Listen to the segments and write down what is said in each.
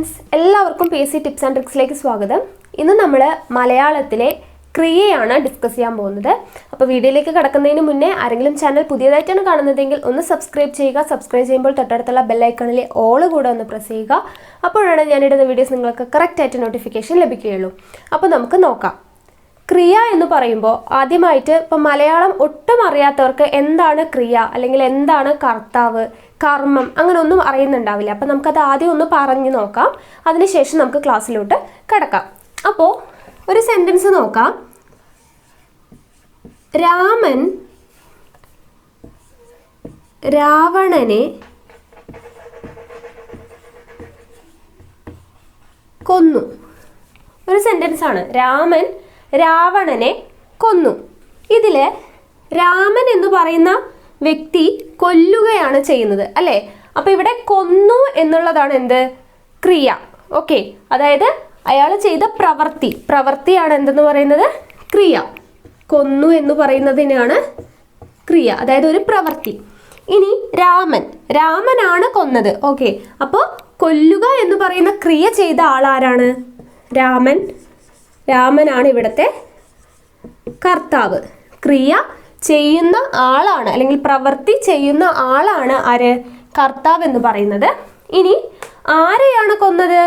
Friends, എല്ലാവർക്കും PSC tips and ട്രിക്സിലേക്ക് സ്വാഗതം. ഇന്ന് നമ്മൾ മലയാളത്തിലെ ക്രിയയാണ് ഡിസ്കസ് ചെയ്യാൻ പോകുന്നത്. അപ്പോൾ വീഡിയോയിലേക്ക് കടക്കുന്നതിന് മുന്നേ ആരെങ്കിലും ചാനൽ പുതിയതായിട്ടാണ് കാണുന്നതെങ്കിൽ ഒന്ന് സബ്സ്ക്രൈബ് ചെയ്യുക. സബ്സ്ക്രൈബ് ചെയ്യുമ്പോൾ തൊട്ടടുത്തുള്ള ബെല്ലൈക്കണിലെ ഓൾ കൂടെ ഒന്ന് പ്രസ് ചെയ്യുക. അപ്പോഴാണ് ഞാനിടുന്ന വീഡിയോസ് നിങ്ങൾക്ക് കറക്റ്റായിട്ട് നോട്ടിഫിക്കേഷൻ ലഭിക്കുകയുള്ളൂ. അപ്പോൾ നമുക്ക് നോക്കാം. ക്രിയ എന്ന് പറയുമ്പോൾ ആദ്യമായിട്ട് ഇപ്പം മലയാളം ഒട്ടും അറിയാത്തവർക്ക് എന്താണ് ക്രിയ അല്ലെങ്കിൽ എന്താണ് കർത്താവ്, കർമ്മം അങ്ങനെ ഒന്നും അറിയുന്നുണ്ടാവില്ല. അപ്പം നമുക്കത് ആദ്യം ഒന്ന് പറഞ്ഞു നോക്കാം. അതിനുശേഷം നമുക്ക് ക്ലാസ്സിലോട്ട് കിടക്കാം. അപ്പോൾ ഒരു സെൻറ്റൻസ് നോക്കാം. രാമൻ രാവണനെ കൊന്നു. ഒരു സെൻറ്റൻസ് ആണ്. രാമൻ രാവണനെ കൊന്നു. ഇതിൽ രാമൻ എന്ന് പറയുന്ന വ്യക്തി കൊല്ലുകയാണ് ചെയ്യുന്നത്, അല്ലേ? അപ്പോൾ ഇവിടെ കൊന്നു എന്നുള്ളതാണ് എന്ത്? ക്രിയ. ഓക്കെ, അതായത് അയാൾ ചെയ്ത പ്രവൃത്തിയാണ് എന്തെന്ന് പറയുന്നത്? ക്രിയ. കൊന്നു എന്ന് പറയുന്നതിനാണ് ക്രിയ, അതായത് ഒരു പ്രവൃത്തി. ഇനി രാമനാണ് കൊന്നത്. ഓക്കെ, അപ്പോൾ കൊല്ലുക എന്ന് പറയുന്ന ക്രിയ ചെയ്ത ആളാരാണ്? രാമനാണ് ഇവിടുത്തെ കർത്താവ്. ക്രിയ ചെയ്യുന്ന ആളാണ് അല്ലെങ്കിൽ പ്രവൃത്തി ചെയ്യുന്ന ആളാണ് ആര്? കർത്താവ് എന്ന് പറയുന്നത്. ഇനി ആരെയാണ് കൊന്നത്?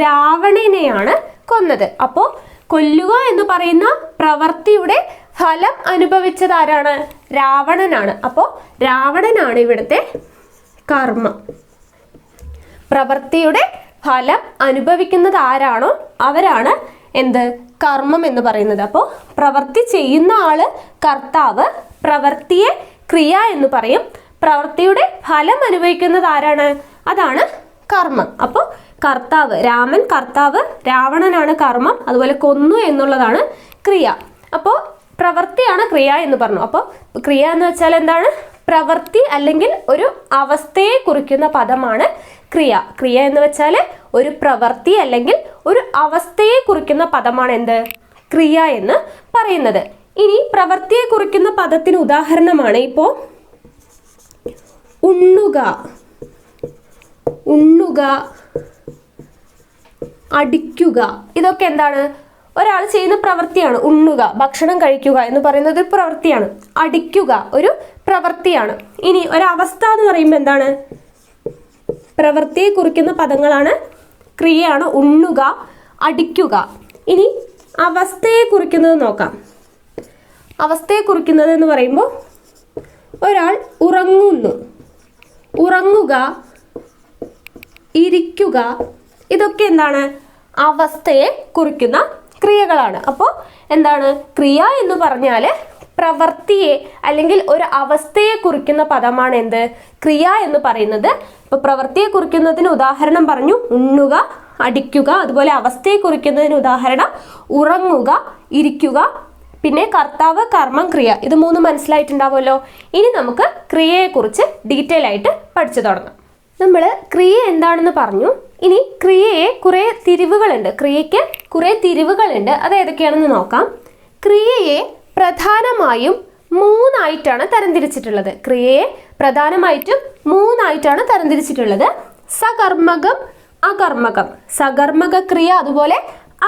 രാവണനെയാണ് കൊന്നത്. അപ്പോൾ കൊല്ലുക എന്ന് പറയുന്ന പ്രവൃത്തിയുടെ ഫലം അനുഭവിച്ചത് ആരാണ്? രാവണനാണ്. അപ്പോൾ രാവണനാണ് ഇവിടുത്തെ കർമ്മം. പ്രവൃത്തിയുടെ ഫലം അനുഭവിക്കുന്നത് ആരാണോ അവരാണ് എന്ത്? കർമ്മം എന്ന് പറയുന്നത്. അപ്പോൾ പ്രവൃത്തി ചെയ്യുന്ന ആള് കർത്താവ്, പ്രവൃത്തിയെ ക്രിയ എന്ന് പറയും. പ്രവൃത്തിയുടെ ഫലം അനുഭവിക്കുന്നത് ആരാണ്? അതാണ് കർമ്മം. അപ്പോൾ കർത്താവ്, രാമൻ കർത്താവ്, രാവണനാണ് കർമ്മം, അതുപോലെ കൊന്നു എന്നുള്ളതാണ് ക്രിയ. അപ്പോൾ പ്രവൃത്തിയാണ് ക്രിയ എന്ന് പറഞ്ഞു. അപ്പോൾ ക്രിയ എന്ന് വെച്ചാൽ എന്താണ്? പ്രവൃത്തി അല്ലെങ്കിൽ ഒരു അവസ്ഥയെ കുറിക്കുന്ന പദമാണ് ക്രിയ. ക്രിയ എന്ന് വെച്ചാൽ ഒരു പ്രവൃത്തി അല്ലെങ്കിൽ ഒരു അവസ്ഥയെ കുറിക്കുന്ന പദമാണ് എന്ത്? ക്രിയ എന്ന് പറയുന്നത്. ഇനി പ്രവൃത്തിയെ കുറിക്കുന്ന പദത്തിന് ഉദാഹരണമാണ് ഇപ്പോൾ ഉണ്ണുക, അടിക്കുക. ഇതൊക്കെ എന്താണ്? ഒരാൾ ചെയ്യുന്ന പ്രവൃത്തിയാണ്. ഉണ്ണുക, ഭക്ഷണം കഴിക്കുക എന്ന് പറയുന്നത് ഒരു പ്രവൃത്തിയാണ്. അടിക്കുക ഒരു പ്രവൃത്തിയാണ്. ഇനി ഒരവസ്ഥ എന്ന് പറയുമ്പോൾ എന്താണ്? പ്രവൃത്തിയെ കുറിക്കുന്ന പദങ്ങളാണ്, ക്രിയയാണ്. ഉണ്ണുക, അടിക്കുക. ഇനി അവസ്ഥയെ കുറിക്കുന്നത് നോക്കാം. അവസ്ഥയെ കുറിക്കുന്നത് എന്ന് പറയുമ്പോൾ ഒരാൾ ഉറങ്ങുക, ഇരിക്കുക. ഇതൊക്കെ എന്താണ്? അവസ്ഥയെ കുറിക്കുന്ന ക്രിയകളാണ്. അപ്പോൾ എന്താണ്? ക്രിയ എന്ന് പറഞ്ഞാൽ പ്രവൃത്തിയെ അല്ലെങ്കിൽ ഒരു അവസ്ഥയെ കുറിക്കുന്ന പദമാണ് എന്ത്? ക്രിയ എന്ന് പറയുന്നത്. ഇപ്പോൾ പ്രവൃത്തിയെ കുറിക്കുന്നതിന് ഉദാഹരണം പറഞ്ഞു ഉണ്ണുക, അടിക്കുക. അതുപോലെ അവസ്ഥയെ കുറിക്കുന്നതിന് ഉദാഹരണം ഉറങ്ങുക, ഇരിക്കുക. പിന്നെ കർത്താവ്, കർമ്മം, ക്രിയ. ഇത് മൂന്നും മനസ്സിലായിട്ടുണ്ടാവുമല്ലോ. ഇനി നമുക്ക് ക്രിയയെക്കുറിച്ച് ഡീറ്റെയിൽ ആയിട്ട് പഠിച്ചു തുടങ്ങാം. നമ്മൾ ക്രിയ എന്താണെന്ന് പറഞ്ഞു. ഇനി ക്രിയയെ കുറേ തിരിവുകളുണ്ട്. ക്രിയയ്ക്ക് കുറേ തിരിവുകളുണ്ട്. അത് ഏതൊക്കെയാണെന്ന് നോക്കാം. ക്രിയയെ പ്രധാനമായും മൂന്നായിട്ടാണ് തരംതിരിച്ചിട്ടുള്ളത്. ക്രിയയെ പ്രധാനമായിട്ടും മൂന്നായിട്ടാണ് തരംതിരിച്ചിട്ടുള്ളത്. സകർമ്മകം, അകർമ്മകം. സകർമ്മക ക്രിയ, അതുപോലെ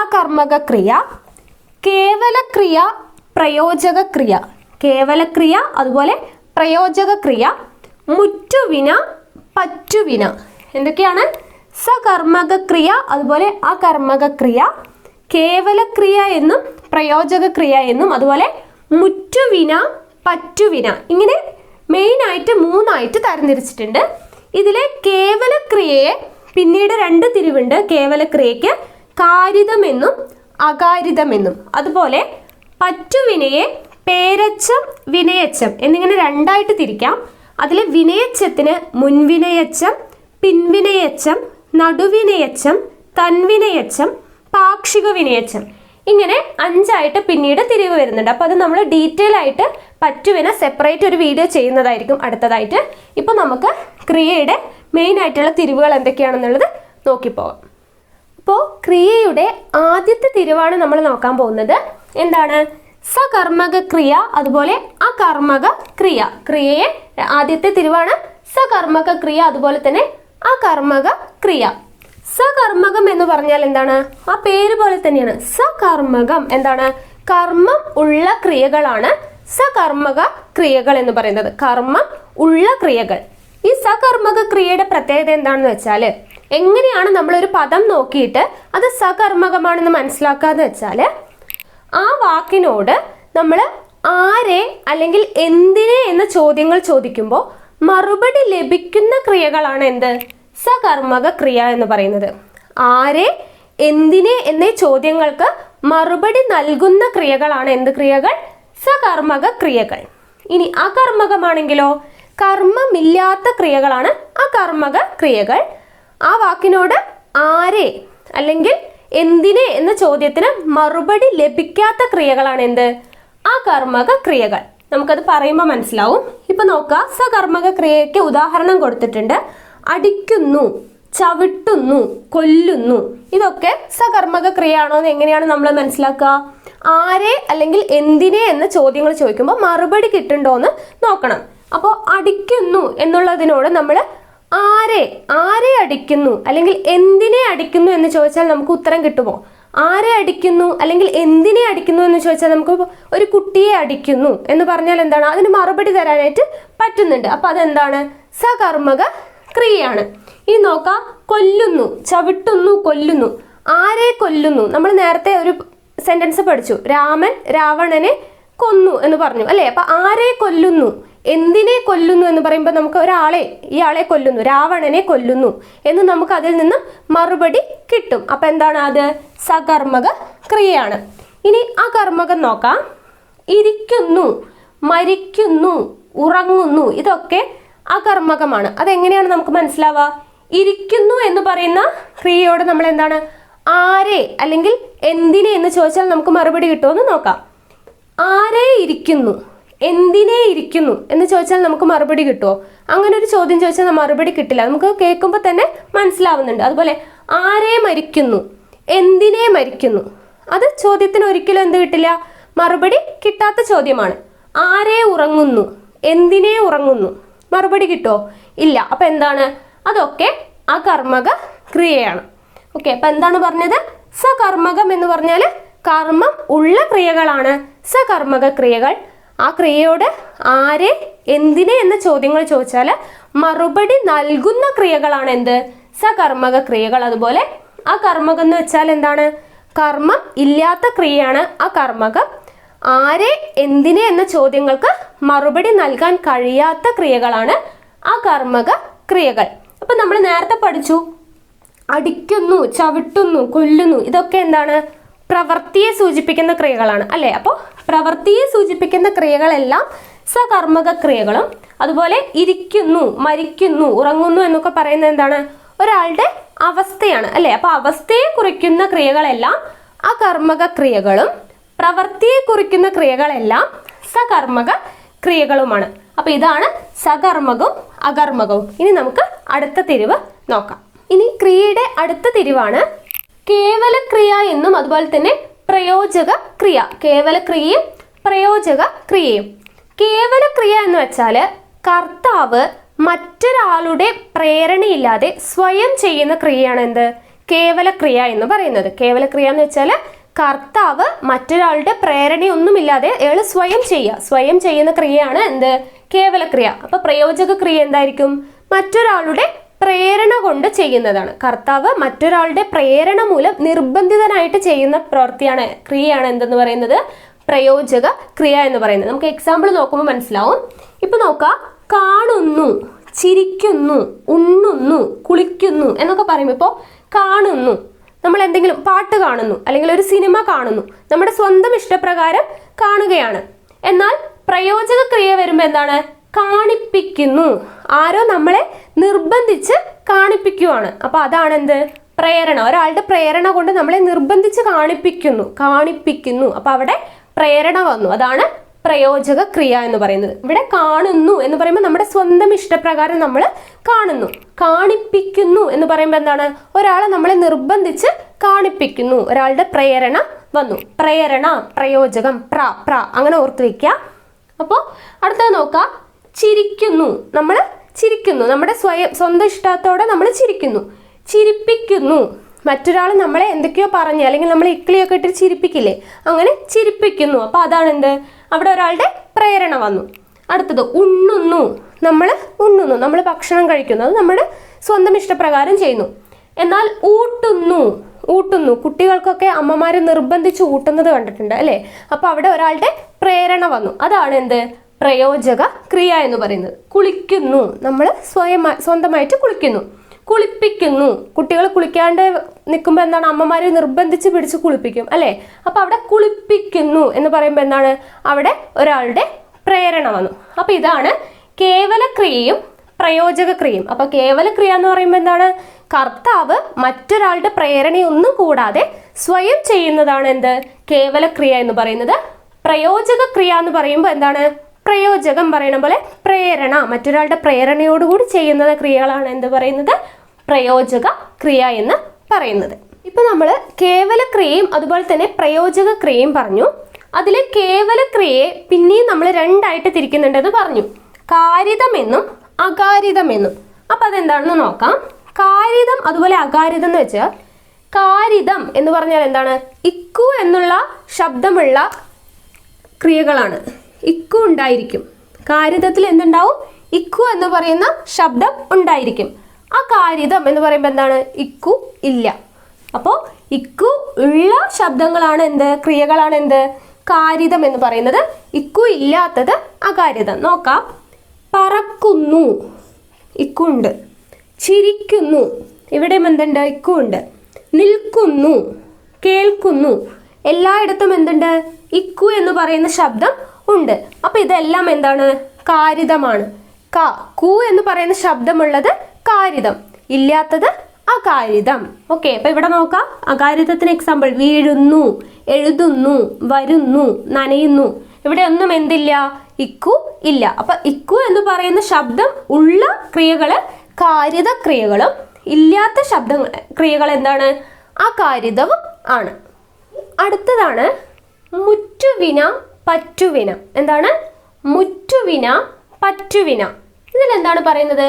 അകർമ്മക ക്രിയ. കേവലക്രിയ, പ്രയോജക ക്രിയ. കേവലക്രിയ, അതുപോലെ പ്രയോജക ക്രിയ. മുറ്റുവിന, പറ്റുവിന. എന്തൊക്കെയാണ്? സകർമ്മക ക്രിയ, അതുപോലെ അകർമ്മക ക്രിയ. കേവലക്രിയ എന്നും പ്രയോജക ക്രിയ എന്നും, അതുപോലെ മുറ്റുവിന, പറ്റുവിന. ഇങ്ങനെ മെയിനായിട്ട് മൂന്നായിട്ട് തരംതിരിച്ചിട്ടുണ്ട്. ഇതിലെ കേവലക്രിയയെ പിന്നീട് രണ്ട് തിരിവുണ്ട്. കേവലക്രിയയ്ക്ക് കാരിതമെന്നും അകാരിതമെന്നും. അതുപോലെ പറ്റുവിനയെ പേരച്ചം, വിനയച്ചം എന്നിങ്ങനെ രണ്ടായിട്ട് തിരിക്കാം. അതിൽ വിനയച്ചത്തിന് മുൻവിനയച്ചം, പിൻവിനയച്ചം, നടുവിനയച്ചം, തൻവിനയച്ചം, പാക്ഷിക വിനയച്ചം. ഇങ്ങനെ 5ആയിട്ട് പിന്നീട് തിരിവ് വരുന്നുണ്ട്. അപ്പോൾ അത് നമ്മൾ ഡീറ്റെയിൽ ആയിട്ട് പറ്റുവിന സെപ്പറേറ്റ് ഒരു വീഡിയോ ചെയ്യുന്നതായിരിക്കും അടുത്തതായിട്ട്. ഇപ്പോൾ നമുക്ക് ക്രിയയുടെ മെയിൻ ആയിട്ടുള്ള തിരിവുകൾ എന്തൊക്കെയാണെന്നുള്ളത് നോക്കിപ്പോകാം. അപ്പോൾ ക്രിയയുടെ ആദ്യത്തെ തിരിവാണ് നമ്മൾ നോക്കാൻ പോകുന്നത്. എന്താണ്? സകർമ്മക ക്രിയ, അതുപോലെ അകർമ്മക ക്രിയ. ക്രിയയെ ആദ്യത്തെ തിരിവാണ് സകർമ്മക ക്രിയ, അതുപോലെ തന്നെ അകർമ്മക ക്രിയ. സകർമ്മകം എന്ന് പറഞ്ഞാൽ എന്താണ്? ആ പേര് പോലെ തന്നെയാണ്. സകർമ്മകം എന്താണ്? കർമ്മം ഉള്ള ക്രിയകളാണ് സകർമ്മക ക്രിയകൾ എന്ന് പറയുന്നത്. കർമ്മം ഉള്ള ക്രിയകൾ. ഈ സകർമ്മക ക്രിയയുടെ പ്രത്യേകത എന്താണെന്ന് വെച്ചാൽ, എങ്ങനെയാണ് നമ്മളൊരു പദം നോക്കിയിട്ട് അത് സകർമ്മകമാണെന്ന് മനസ്സിലാക്കാന്ന് വെച്ചാൽ, ആ വാക്കിനോട് നമ്മൾ ആരെ അല്ലെങ്കിൽ എന്തിനെ എന്ന ചോദ്യങ്ങൾ ചോദിക്കുമ്പോൾ മറുപടി ലഭിക്കുന്ന ക്രിയകളാണ് എന്ത്? സകർമ്മക ക്രിയ എന്ന് പറയുന്നത്. ആരെ എന്തിനെ എന്നീ ചോദ്യങ്ങൾക്ക് മറുപടി നൽകുന്ന ക്രിയകളാണ് എന്ത് ക്രിയകൾ? സകർമ്മക ക്രിയകൾ. ഇനി അകർമ്മകമാണെങ്കിലോ, കർമ്മമില്ലാത്ത ക്രിയകളാണ് അകർമ്മക ക്രിയകൾ. ആ വാക്കിനോട് ആരെ അല്ലെങ്കിൽ എന്തിനെ എന്ന ചോദ്യത്തിന് മറുപടി ലഭിക്കാത്ത ക്രിയകളാണ് എന്ത്? അകർമ്മക ക്രിയകൾ. നമുക്കത് പറയുമ്പോൾ മനസ്സിലാവും. ഇപ്പൊ നോക്കുക, സകർമ്മക ക്രിയയ്ക്ക് ഉദാഹരണം കൊടുത്തിട്ടുണ്ട്. അടിക്കുന്നു, ചവിട്ടുന്നു, കൊല്ലുന്നു. ഇതൊക്കെ സകർമ്മക ക്രിയ ആണോ എന്ന് എങ്ങനെയാണ് നമ്മൾ മനസ്സിലാക്കുക? ആരെ അല്ലെങ്കിൽ എന്തിനെ എന്ന ചോദ്യങ്ങൾ ചോദിക്കുമ്പോൾ മറുപടി കിട്ടുന്നുണ്ടോ എന്ന് നോക്കണം. അപ്പോൾ അടിക്കുന്നു എന്നുള്ളതിനോട് നമ്മൾ ആരെ അടിക്കുന്നു അല്ലെങ്കിൽ എന്തിനെ അടിക്കുന്നു എന്ന് ചോദിച്ചാൽ നമുക്ക് ഉത്തരം കിട്ടുമോ? ആരെ അടിക്കുന്നു അല്ലെങ്കിൽ എന്തിനെ അടിക്കുന്നു എന്ന് ചോദിച്ചാൽ നമുക്ക് ഒരു കുട്ടിയെ അടിക്കുന്നു എന്ന് പറഞ്ഞാൽ എന്താണ്? അതിന് മറുപടി തരാനായിട്ട് പറ്റുന്നുണ്ട്. അപ്പൊ അതെന്താണ്? സകർമ്മക ക്രിയയാണ്. ഇനി നോക്കാം, കൊല്ലുന്നു, ചവിട്ടുന്നു, കൊല്ലുന്നു. ആരെ കൊല്ലുന്നു? നമ്മൾ നേരത്തെ ഒരു സെന്റൻസ് പഠിച്ചു, രാമൻ രാവണനെ കൊന്നു എന്ന് പറഞ്ഞു അല്ലേ? അപ്പൊ ആരെ കൊല്ലുന്നു, എന്തിനെ കൊല്ലുന്നു എന്ന് പറയുമ്പോൾ നമുക്ക് ഇയാളെ കൊല്ലുന്നു, രാവണനെ കൊല്ലുന്നു എന്ന് നമുക്ക് അതിൽ നിന്നും മറുപടി കിട്ടും. അപ്പൊ എന്താണ് അത്? സകർമ്മക ക്രിയയാണ്. ഇനി അകർമ്മകം നോക്കാം. ഇരിക്കുന്നു, മരിക്കുന്നു, ഉറങ്ങുന്നു. ഇതൊക്കെ അകർമ്മകമാണ്. അതെങ്ങനെയാണ് നമുക്ക് മനസ്സിലാവുക? ഇരിക്കുന്നു എന്ന് പറയുന്ന ക്രിയയോട് നമ്മൾ എന്താണ്? ആരെ അല്ലെങ്കിൽ എന്തിനെ എന്ന് ചോദിച്ചാൽ നമുക്ക് മറുപടി കിട്ടുമെന്ന് നോക്കാം. ആരെ ഇരിക്കുന്നു, എന്തിനെ ഇരിക്കുന്നു എന്ന് ചോദിച്ചാൽ നമുക്ക് മറുപടി കിട്ടുമോ? അങ്ങനെ ഒരു ചോദ്യം ചോദിച്ചാൽ മറുപടി കിട്ടില്ല. നമുക്ക് കേൾക്കുമ്പോൾ തന്നെ മനസ്സിലാവുന്നുണ്ട്. അതുപോലെ ആരെ മരിക്കുന്നു, എന്തിനെ മരിക്കുന്നു, അത് ചോദ്യത്തിന് ഒരിക്കലും എന്ത് കിട്ടില്ല? മറുപടി കിട്ടാത്ത ചോദ്യമാണ്. ആരെ ഉറങ്ങുന്നു, എന്തിനെ ഉറങ്ങുന്നു, മറുപടി കിട്ടുമോ? ഇല്ല. അപ്പൊ എന്താണ്? അതൊക്കെ അകർമ്മക ക്രിയയാണ്. ഓക്കെ, അപ്പൊ എന്താണ് പറഞ്ഞത്? സകർമ്മകം എന്ന് പറഞ്ഞാൽ കർമ്മം ഉള്ള ക്രിയകളാണ് സകർമ്മക ക്രിയകൾ. ആ ക്രിയയോട് ആരെ എന്തിനെ എന്ന ചോദ്യങ്ങൾ ചോദിച്ചാൽ മറുപടി നൽകുന്ന ക്രിയകളാണ് എന്ത്? സകർമ്മക ക്രിയകൾ. അതുപോലെ അകർമ്മകം എന്ന് വെച്ചാൽ എന്താണ്? കർമ്മം ഇല്ലാത്ത ക്രിയയാണ് അകർമ്മകം. ആരെ എന്തിനെ എന്ന ചോദ്യങ്ങൾക്ക് മറുപടി നൽകാൻ കഴിയാത്ത ക്രിയകളാണ് അകർമ്മക ക്രിയകൾ. അപ്പൊ നമ്മൾ നേരത്തെ പഠിച്ചു, അടിക്കുന്നു, ചവിട്ടുന്നു, കൊല്ലുന്നു. ഇതൊക്കെ എന്താണ്? പ്രവൃത്തിയെ സൂചിപ്പിക്കുന്ന ക്രിയകളാണ് അല്ലെ? അപ്പോൾ പ്രവൃത്തിയെ സൂചിപ്പിക്കുന്ന ക്രിയകളെല്ലാം സകർമ്മക ക്രിയകളും. അതുപോലെ ഇരിക്കുന്നു, മരിക്കുന്നു, ഉറങ്ങുന്നു എന്നൊക്കെ പറയുന്നത് എന്താണ്? ഒരാളുടെ അവസ്ഥയാണ് അല്ലെ? അപ്പൊ അവസ്ഥയെ കുറിക്കുന്ന ക്രിയകളെല്ലാം അകർമ്മക ക്രിയകളും പ്രവൃത്തിയെ കുറിക്കുന്ന ക്രിയകളെല്ലാം സകർമ്മക ക്രിയകളുമാണ്. അപ്പൊ ഇതാണ് സകർമ്മകവും അകർമ്മകവും. ഇനി നമുക്ക് അടുത്ത തിരിവ് നോക്കാം. ഇനി ക്രിയയുടെ അടുത്ത തിരിവാണ് കേവല ക്രിയ എന്നും അതുപോലെ തന്നെ പ്രയോജക ക്രിയ. കേവല ക്രിയയും പ്രയോജക ക്രിയയും. കേവല ക്രിയ എന്ന് വെച്ചാൽ കർത്താവ് മറ്റൊരാളുടെ പ്രേരണയില്ലാതെ സ്വയം ചെയ്യുന്ന ക്രിയയാണ് എന്ത്? കേവല ക്രിയ എന്ന് പറയുന്നത്. കേവല ക്രിയ എന്ന് വെച്ചാൽ കർത്താവ് മറ്റൊരാളുടെ പ്രേരണയൊന്നുമില്ലാതെ അയാൾ സ്വയം ചെയ്യുന്ന ക്രിയയാണ് എന്ത്? കേവല ക്രിയ. അപ്പൊ പ്രയോജക ക്രിയ എന്തായിരിക്കും? മറ്റൊരാളുടെ പ്രേരണ കൊണ്ട് ചെയ്യുന്നതാണ്. കർത്താവ് മറ്റൊരാളുടെ പ്രേരണ മൂലം നിർബന്ധിതനായിട്ട് ചെയ്യുന്ന പ്രവൃത്തിയാണ്, ക്രിയയാണ് എന്തെന്ന് പറയുന്നത്? പ്രയോജക ക്രിയ എന്ന് പറയുന്നത്. നമുക്ക് എക്സാമ്പിൾ നോക്കുമ്പോൾ മനസ്സിലാവും. ഇപ്പൊ നോക്കാം, കാണുന്നു, ചിരിക്കുന്നു, ഉണ്ണുന്നു, കുളിക്കുന്നു എന്നൊക്കെ പറയുമ്പോൾ ഇപ്പോൾ കാണുന്നു, നമ്മൾ എന്തെങ്കിലും പാട്ട് കാണുന്നു അല്ലെങ്കിൽ ഒരു സിനിമ കാണുന്നു, നമ്മുടെ സ്വന്തം ഇഷ്ടപ്രകാരം കാണുകയാണ്. എന്നാൽ പ്രയോജക ക്രിയ വരുമ്പോൾ എന്താണ്? കാണിപ്പിക്കുന്നു, ആരോ നമ്മളെ നിർബന്ധിച്ച് കാണിപ്പിക്കുവാണ്. അപ്പൊ അതാണ് എന്ത്? പ്രേരണ. ഒരാളുടെ പ്രേരണ കൊണ്ട് നമ്മളെ നിർബന്ധിച്ച് കാണിപ്പിക്കുന്നു. അപ്പൊ അവിടെ പ്രേരണ വന്നു. അതാണ് പ്രയോജക ക്രിയ എന്ന് പറയുന്നത്. ഇവിടെ കാണുന്നു എന്ന് പറയുമ്പോൾ നമ്മുടെ സ്വന്തം ഇഷ്ടപ്രകാരം നമ്മൾ കാണുന്നു. കാണിപ്പിക്കുന്നു എന്ന് പറയുമ്പോൾ എന്താണ്? ഒരാളെ നമ്മളെ നിർബന്ധിച്ച് കാണിപ്പിക്കുന്നു, ഒരാളുടെ പ്രേരണ വന്നു. പ്രേരണ, പ്രയോജകം, പ്ര അങ്ങനെ ഓർത്ത് വെക്കുക. അപ്പോൾ അടുത്തത് നോക്കാം, ചിരിക്കുന്നു. നമ്മൾ ചിരിക്കുന്നു, നമ്മുടെ സ്വന്തം ഇഷ്ടത്തോടെ നമ്മൾ ചിരിക്കുന്നു. ചിരിപ്പിക്കുന്നു. മറ്റൊരാൾ നമ്മളെ എന്തൊക്കെയോ പറഞ്ഞ് അല്ലെങ്കിൽ നമ്മൾ ഇക്കിളിയൊക്കെ ഇട്ട് ചിരിപ്പിക്കില്ലേ, അങ്ങനെ ചിരിപ്പിക്കുന്നു. അപ്പൊ അതാണ് എന്ത്, അവിടെ ഒരാളുടെ പ്രേരണ വന്നു. അടുത്തത് ഉണ്ണുന്നു. നമ്മൾ ഉണ്ണുന്നു, നമ്മൾ ഭക്ഷണം കഴിക്കുന്നു, അത് നമ്മുടെ സ്വന്തം ഇഷ്ടപ്രകാരം ചെയ്യുന്നു. എന്നാൽ ഊട്ടുന്നു. ഊട്ടുന്നു, കുട്ടികൾക്കൊക്കെ അമ്മമാരെ നിർബന്ധിച്ച് ഊട്ടുന്നത് കണ്ടിട്ടുണ്ട് അല്ലേ? അപ്പൊ അവിടെ ഒരാളുടെ പ്രേരണ വന്നു, അതാണ് എന്ത്, പ്രയോജക ക്രിയ എന്ന് പറയുന്നത്. കുളിക്കുന്നു, നമ്മൾ സ്വന്തമായിട്ട് കുളിക്കുന്നു. കുളിപ്പിക്കുന്നു, കുട്ടികൾ കുളിക്കാണ്ട് നിൽക്കുമ്പോൾ എന്താണ്, അമ്മമാരെ നിർബന്ധിച്ച് പിടിച്ച് കുളിപ്പിക്കും അല്ലേ? അപ്പൊ അവിടെ കുളിപ്പിക്കുന്നു എന്ന് പറയുമ്പോൾ എന്താണ്, അവിടെ ഒരാളുടെ പ്രേരണ വന്നു. അപ്പൊ ഇതാണ് കേവല ക്രിയയും പ്രയോജക ക്രിയയും. അപ്പൊ കേവല ക്രിയ എന്ന് പറയുമ്പോൾ എന്താണ്, കർത്താവ് മറ്റൊരാളുടെ പ്രേരണയൊന്നും കൂടാതെ സ്വയം ചെയ്യുന്നതാണ് എന്ത്, കേവല ക്രിയ എന്ന് പറയുന്നത്. പ്രയോജക ക്രിയ എന്ന് പറയുമ്പോൾ എന്താണ്, പ്രയോജകം പറയുന്ന പോലെ പ്രേരണ, മറ്റൊരാളുടെ പ്രേരണയോടുകൂടി ചെയ്യുന്ന ക്രിയകളാണ് എന്ത് പറയുന്നത്, പ്രയോജക ക്രിയ എന്ന് പറയുന്നത്. ഇപ്പൊ നമ്മൾ കേവല ക്രിയയും അതുപോലെ തന്നെ പ്രയോജക ക്രിയയും പറഞ്ഞു. അതിലെ കേവല ക്രിയയെ പിന്നെയും നമ്മൾ രണ്ടായിട്ട് തിരിക്കുന്നുണ്ടെന്ന് പറഞ്ഞു, കാരിതമെന്നും അകാരിതമെന്നും. അപ്പൊ അതെന്താണെന്ന് നോക്കാം. കാരിതം അതുപോലെ അകാരിതം എന്ന് വെച്ചാൽ, കാരിതം എന്ന് പറഞ്ഞാൽ എന്താണ്, ഇക്കു എന്നുള്ള ശബ്ദമുള്ള ക്രിയകളാണ്. ഇക്കു ഉണ്ടായിരിക്കും. കാരിതത്തിൽ എന്തുണ്ടാവും, ഇക്കു എന്ന് പറയുന്ന ശബ്ദം ഉണ്ടായിരിക്കും. അകാരിതം എന്ന് പറയുമ്പോൾ എന്താണ്, ഇക്കു ഇല്ല. അപ്പോൾ ഇക്കു ഉള്ള ശബ്ദങ്ങളാണ് എന്ത്, ക്രിയകളാണ് എന്ത്, കാരിതം എന്ന് പറയുന്നത്. ഇക്കു ഇല്ലാത്തത് അകാരിതം. നോക്കാം. പറക്കുന്നു, ഇക്കു ഉണ്ട്. ചിരിക്കുന്നു, ഇവിടെയും എന്തുണ്ട്, ഇക്കു ഉണ്ട്. നിൽക്കുന്നു, കേൾക്കുന്നു, എല്ലായിടത്തും എന്തുണ്ട്, ഇക്കു എന്ന് പറയുന്ന ശബ്ദം ഉണ്ട്. അപ്പൊ ഇതെല്ലാം എന്താണ്, കാരിതമാണ്. കു എന്ന് പറയുന്ന ശബ്ദമുള്ളത് കാരിതം, ഇല്ലാത്തത് അകാരിതം. ഓക്കെ, അപ്പൊ ഇവിടെ നോക്കാം. അകാരിതത്തിന് എക്സാമ്പിൾ, വീഴുന്നു, എഴുതുന്നു, വരുന്നു, നനയുന്നു. ഇവിടെ ഒന്നും എന്തില്ല, ഇക്കു ഇല്ല. അപ്പൊ ഇക്കു എന്ന് പറയുന്ന ശബ്ദം ഉള്ള ക്രിയകള് കാരിത ക്രിയകളും ഇല്ലാത്ത ശബ്ദങ്ങൾ ക്രിയകൾ എന്താണ്, അകാരിതവും ആണ്. അടുത്തതാണ് മുറ്റുവിന പറ്റുവിന. എന്താണ്, മുറ്റുവിന പറ്റുവിന. ഇതിലെന്താണ് പറയുന്നത്,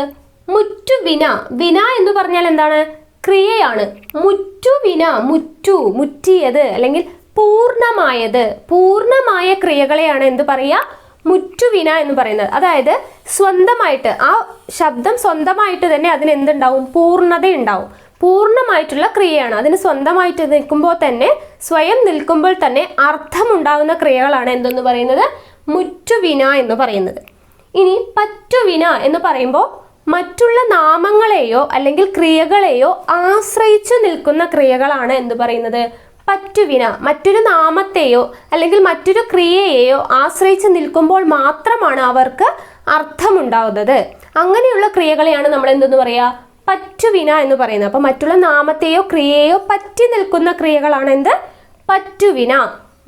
മുറ്റുവിന. വിന എന്ന് പറഞ്ഞാൽ എന്താണ്, ക്രിയയാണ്. മുറ്റുവിന, മുറ്റു, മുറ്റിയത് അല്ലെങ്കിൽ പൂർണ്ണമായത്, പൂർണ്ണമായ ക്രിയകളെയാണ് എന്ത് പറയുക, മുറ്റുവിന എന്ന് പറയുന്നത്. അതായത് സ്വന്തമായിട്ട് ആ ശബ്ദം സ്വന്തമായിട്ട് തന്നെ അതിന് എന്തുണ്ടാവും, പൂർണ്ണത ഉണ്ടാവും. പൂർണ്ണമായിട്ടുള്ള ക്രിയയാണ്. അതിന് സ്വന്തമായിട്ട് നിൽക്കുമ്പോൾ തന്നെ, സ്വയം നിൽക്കുമ്പോൾ തന്നെ അർത്ഥമുണ്ടാകുന്ന ക്രിയകളാണ് എന്തെന്ന് പറയുന്നത്, മുറ്റുവിന എന്ന് പറയുന്നത്. ഇനി പറ്റുവിന എന്ന് പറയുമ്പോൾ മറ്റുള്ള നാമങ്ങളെയോ അല്ലെങ്കിൽ ക്രിയകളെയോ ആശ്രയിച്ചു നിൽക്കുന്ന ക്രിയകളാണ് എന്ത് പറയുന്നത്, പറ്റുവിന. മറ്റൊരു നാമത്തെയോ അല്ലെങ്കിൽ മറ്റൊരു ക്രിയയെയോ ആശ്രയിച്ച് നിൽക്കുമ്പോൾ മാത്രമാണ് അവർക്ക് അർത്ഥമുണ്ടാവുന്നത്. അങ്ങനെയുള്ള ക്രിയകളെയാണ് നമ്മൾ എന്തെന്ന് പറയുക, പറ്റുവിന എന്ന് പറയുന്നത്. അപ്പൊ മറ്റുള്ള നാമത്തെയോ ക്രിയയെയോ പറ്റി നിൽക്കുന്ന ക്രിയകളാണ് എന്ത്, പറ്റുവിന.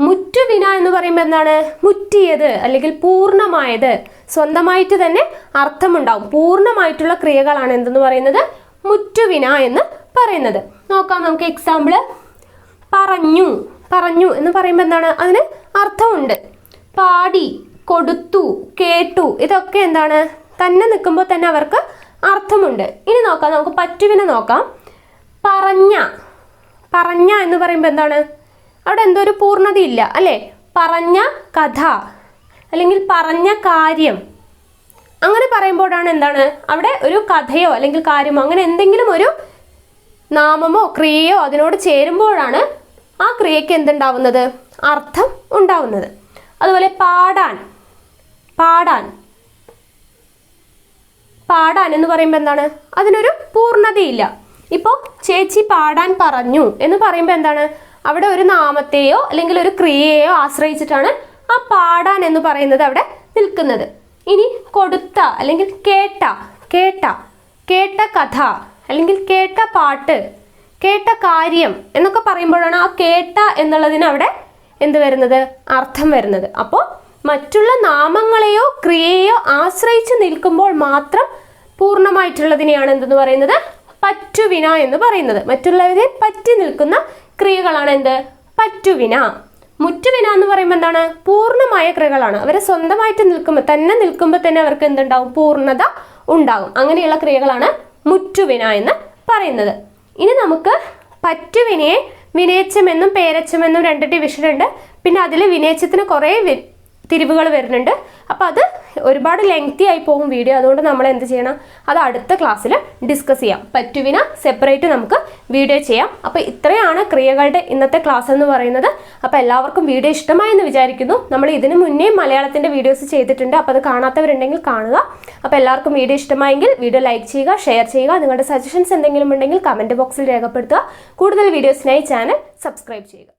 മുറ്റുവിന എന്ന് പറയുമ്പോൾ എന്താണ്, മുറ്റിയത് അല്ലെങ്കിൽ പൂർണ്ണമായത്, സ്വന്തമായിട്ട് തന്നെ അർത്ഥമുണ്ടാവും. പൂർണ്ണമായിട്ടുള്ള ക്രിയകളാണ് എന്തെന്ന് പറയുന്നത്, മുറ്റുവിന എന്ന് പറയുന്നത്. നോക്കാം നമുക്ക് എക്സാമ്പിള്. പറഞ്ഞു, പറഞ്ഞു എന്ന് പറയുമ്പോൾ എന്താണ്, അതിന് അർത്ഥമുണ്ട്. പാടി, കൊടുത്തു, കേട്ടു, ഇതൊക്കെ എന്താണ്, തന്നെ നിൽക്കുമ്പോൾ തന്നെ അവർക്ക് അർത്ഥമുണ്ട്. ഇനി നോക്കാം, നമുക്ക് പറ്റുവിനെ നോക്കാം. പറഞ്ഞ, പറഞ്ഞ എന്ന് പറയുമ്പോൾ എന്താണ്, അവിടെ എന്തോ ഒരു പൂർണ്ണതയില്ല അല്ലേ? പറഞ്ഞ കഥ അല്ലെങ്കിൽ പറഞ്ഞ കാര്യം, അങ്ങനെ പറയുമ്പോഴാണ് എന്താണ്, അവിടെ ഒരു കഥയോ അല്ലെങ്കിൽ കാര്യമോ അങ്ങനെ എന്തെങ്കിലും ഒരു നാമമോ ക്രിയയോ അതിനോട് ചേരുമ്പോഴാണ് ആ ക്രിയയ്ക്ക് എന്തുണ്ടാവുന്നത്, അർത്ഥം ഉണ്ടാവുന്നത്. അതുപോലെ പാടാൻ, പാടാൻ, പാടാൻ എന്ന് പറയുമ്പോൾ എന്താണ്, അതിനൊരു പൂർണ്ണതയില്ല. ഇപ്പോൾ ചേച്ചി പാടാൻ പറഞ്ഞു എന്ന് പറയുമ്പോൾ എന്താണ്, അവിടെ ഒരു നാമത്തെയോ അല്ലെങ്കിൽ ഒരു ക്രിയയെയോ ആശ്രയിച്ചിട്ടാണ് ആ പാടാൻ എന്ന് പറയുന്നത് അവിടെ നിൽക്കുന്നത്. ഇനി കൊടുത്ത അല്ലെങ്കിൽ കേട്ട, കേട്ട, കേട്ട കഥ അല്ലെങ്കിൽ കേട്ട പാട്ട്, കേട്ട കാര്യം എന്നൊക്കെ പറയുമ്പോഴാണ് ആ കേട്ട എന്നുള്ളതിന് അവിടെ എന്ത് വരുന്നത്, അർത്ഥം വരുന്നത്. അപ്പോൾ മറ്റുള്ള നാമങ്ങളെയോ ക്രിയയെയോ ആശ്രയിച്ച് നിൽക്കുമ്പോൾ മാത്രം പൂർണ്ണമായിട്ടുള്ളതിനെയാണ് എന്തെന്ന് പറയുന്നത്, പറ്റുവിന എന്ന് പറയുന്നത്. മറ്റുള്ളവരെ പറ്റി നിൽക്കുന്ന ക്രിയകളാണ് എന്ത്, പറ്റുവിന. മുറ്റുവിന എന്ന് പറയുമ്പോൾ എന്താണ്, പൂർണ്ണമായ ക്രിയകളാണ്. അവരെ സ്വന്തമായിട്ട് നിൽക്കുമ്പോൾ തന്നെ അവർക്ക് എന്തുണ്ടാവും, പൂർണ്ണത ഉണ്ടാകും. അങ്ങനെയുള്ള ക്രിയകളാണ് മുറ്റുവിന എന്ന് പറയുന്നത്. ഇനി നമുക്ക് പറ്റുവിനയെ വിനേച്ചമെന്നും പേരച്ചമെന്നും 2 ഡിവിഷൻ ഉണ്ട്. പിന്നെ അതിൽ വിനേച്ചത്തിന് കുറേ തിരിവുകൾ വരുന്നുണ്ട്. അപ്പോൾ അത് ഒരുപാട് ലെങ്തി ആയി പോകും വീഡിയോ. അതുകൊണ്ട് നമ്മൾ എന്ത് ചെയ്യണം, അത് അടുത്ത ക്ലാസ്സിൽ ഡിസ്കസ് ചെയ്യാം. പറ്റുവിന സെപ്പറേറ്റ് നമുക്ക് വീഡിയോ ചെയ്യാം. അപ്പോൾ ഇത്രയാണ് ക്രിയകളുടെ ഇന്നത്തെ ക്ലാസ് എന്ന് പറയുന്നത്. അപ്പോൾ എല്ലാവർക്കും വീഡിയോ ഇഷ്ടമായെന്ന് വിചാരിക്കുന്നു. നമ്മൾ ഇതിന് മുന്നേ മലയാളത്തിൻ്റെ വീഡിയോസ് ചെയ്തിട്ടുണ്ട്. അപ്പോൾ അത് കാണാത്തവരുണ്ടെങ്കിൽ കാണുക. അപ്പോൾ എല്ലാവർക്കും വീഡിയോ ഇഷ്ടമായെങ്കിൽ വീഡിയോ ലൈക്ക് ചെയ്യുക, ഷെയർ ചെയ്യുക. നിങ്ങളുടെ സജഷൻസ് എന്തെങ്കിലും ഉണ്ടെങ്കിൽ കമൻറ്റ് ബോക്സിൽ രേഖപ്പെടുത്തുക. കൂടുതൽ വീഡിയോസിനായി ചാനൽ സബ്സ്ക്രൈബ് ചെയ്യുക.